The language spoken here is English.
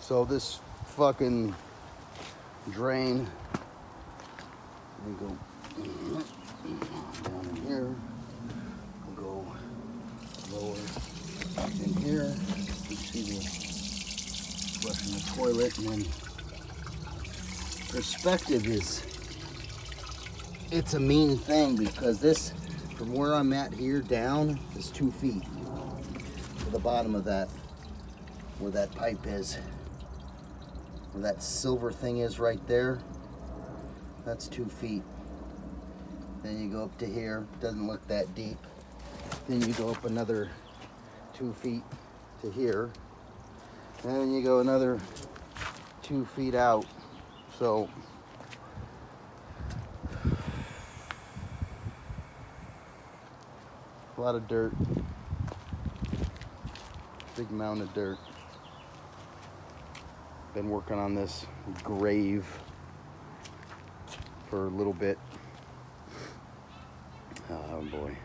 So this fucking drain, let me go down in here, we'll go lower in here, you see the flushing the toilet, and then perspective it's a mean thing, because this, from where I'm at here down, is 2 feet to the bottom of that, where that pipe is. Where that silver thing is right there, that's 2 feet. Then you go up to here, doesn't look that deep. Then you go up another 2 feet to here. And then you go another 2 feet out. So a lot of dirt. Big mound of dirt. Been working on this grave for a little bit. Oh boy.